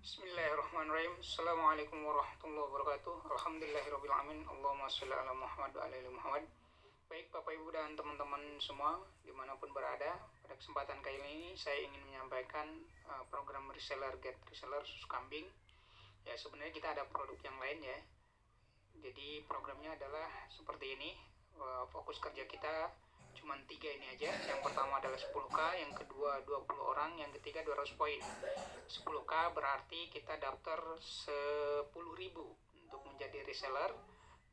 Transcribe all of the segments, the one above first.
Bismillahirrahmanirrahim. Assalamualaikum warahmatullahi wabarakatuh. Alhamdulillahirrahmanirrahim. Allahumma sholli ala Muhammad wa ala ali Muhammad. Baik Bapak Ibu dan teman-teman semua dimanapun berada, pada kesempatan kali ini saya ingin menyampaikan program reseller get reseller susu kambing. Ya, sebenarnya kita ada produk yang lain ya. Jadi programnya adalah seperti ini. Fokus kerja kita cuma 3 ini aja. Yang pertama adalah 10k, yang kedua 20 orang, yang ketiga 200 poin. 10k berarti kita daftar 10.000 untuk menjadi reseller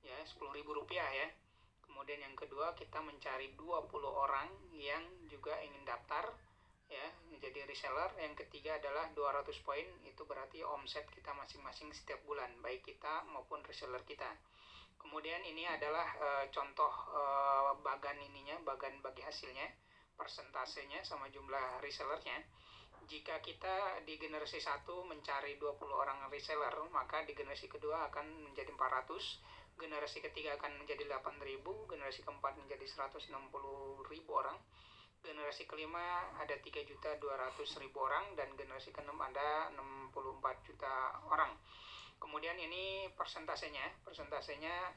ya, 10.000 rupiah ya. Kemudian yang kedua kita mencari 20 orang yang juga ingin daftar ya menjadi reseller. Yang ketiga adalah 200 poin, itu berarti omset kita masing-masing setiap bulan, baik kita maupun reseller kita. Kemudian ini adalah contoh bagan bagi hasilnya, persentasenya sama jumlah resellernya. Jika kita di generasi 1 mencari 20 orang reseller, maka di generasi kedua akan menjadi 400, generasi ketiga akan menjadi 8.000, generasi keempat menjadi 160.000 orang, generasi kelima ada 3.200.000 orang, dan generasi keenam ada 64 juta orang. Kemudian ini persentasenya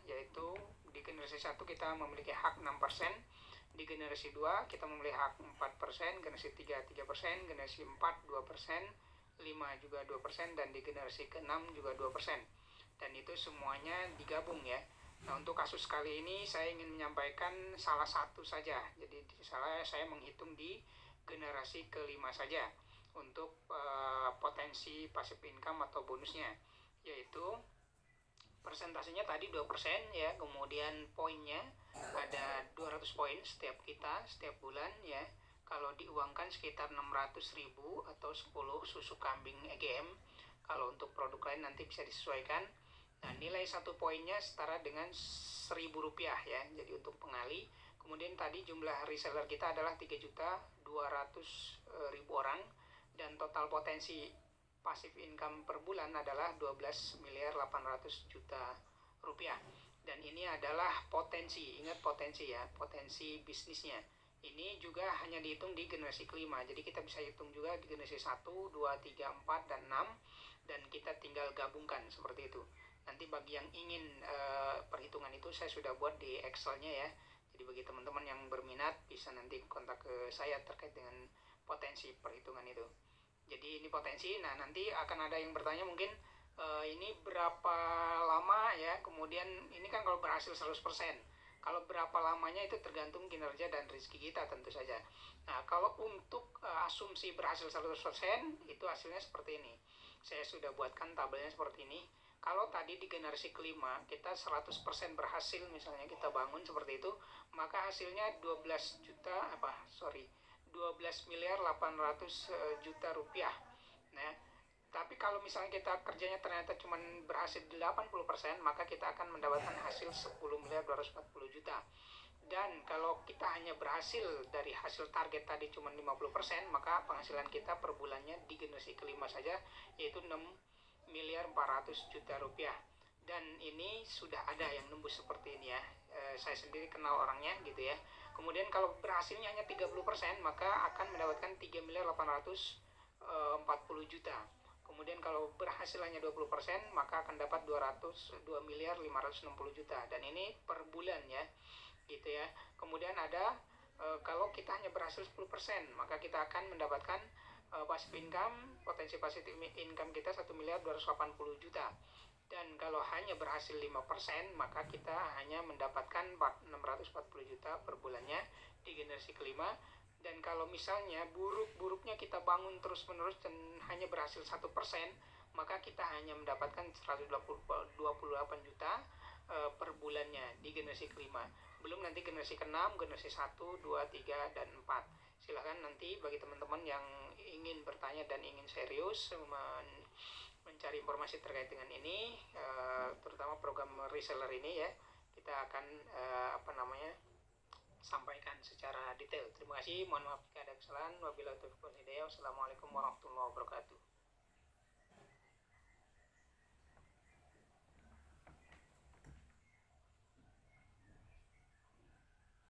yaitu di generasi 1 kita memiliki hak 6%, di generasi 2 kita memiliki hak 4%, generasi 3 3%, generasi 4 2%, 5 juga 2%, dan di generasi ke-6 juga 2%. Dan itu semuanya digabung ya. Nah, untuk kasus kali ini saya ingin menyampaikan salah satu saja. Jadi saya menghitung di generasi kelima saja untuk potensi passive income atau bonusnya, yaitu persentasenya tadi 2% ya, kemudian poinnya ada 200 poin setiap bulan ya. Kalau diuangkan sekitar 600.000 atau 10 susu kambing EGM. Kalau untuk produk lain nanti bisa disesuaikan. Nah, nilai 1 poinnya setara dengan 1.000 rupiah ya, jadi untuk pengali. Kemudian tadi jumlah reseller kita adalah 3.200.000 orang, dan total potensi passive income per bulan adalah 12.800 juta rupiah. Dan ini adalah potensi, ingat potensi ya, potensi bisnisnya. Ini juga hanya dihitung di generasi kelima, jadi kita bisa hitung juga di generasi 1, 2, 3, 4, dan 6, dan kita tinggal gabungkan seperti itu. Nanti bagi yang ingin perhitungan itu saya sudah buat di Excel-nya ya. Jadi bagi teman-teman yang berminat bisa nanti kontak ke saya terkait dengan potensi perhitungan itu. Jadi ini potensi. Nah, nanti akan ada yang bertanya mungkin ini berapa lama ya. Kemudian ini kan kalau berhasil 100%. Kalau berapa lamanya itu tergantung kinerja dan rezeki kita tentu saja. Nah, kalau untuk asumsi berhasil 100% itu hasilnya seperti ini. Saya sudah buatkan tabelnya seperti ini. Kalau tadi di generasi kelima kita 100% berhasil, misalnya kita bangun seperti itu, maka hasilnya 12.800 juta rupiah. Nah, tapi kalau misalnya kita kerjanya ternyata cuma berhasil 80%, maka kita akan mendapatkan hasil 10.240 juta. Dan kalau kita hanya berhasil dari hasil target tadi cuma 50%, maka penghasilan kita per bulannya di generasi kelima saja yaitu 6.400 juta rupiah. Dan ini sudah ada yang nembus seperti ini ya. Saya sendiri kenal orangnya gitu ya. Kemudian kalau berhasilnya hanya 30%, maka akan mendapatkan 3.840 juta. Kemudian kalau berhasil hanya 20%, maka akan dapat 2.560 juta. Dan ini per bulan ya, gitu ya. Kemudian ada kalau kita hanya berhasil 10%, maka kita akan mendapatkan passive income, potensi passive income kita 1.280 juta. Dan kalau hanya berhasil 5%, maka kita hanya mendapatkan 640 juta per bulannya di generasi kelima. Dan kalau misalnya buruk-buruknya kita bangun terus-menerus dan hanya berhasil 1%, maka kita hanya mendapatkan 128 juta per bulannya di generasi kelima. Belum nanti generasi ke-6, generasi 1, 2, 3, dan 4. Silahkan nanti bagi teman-teman yang ingin bertanya dan ingin serius mencari informasi terkait dengan ini, terutama program reseller ini ya, kita akan sampaikan secara detail. Terima kasih, mohon maaf jika ada kesalahan. Wabillahi taufiq wal hidayah. Wassalamualaikum warahmatullahi wabarakatuh.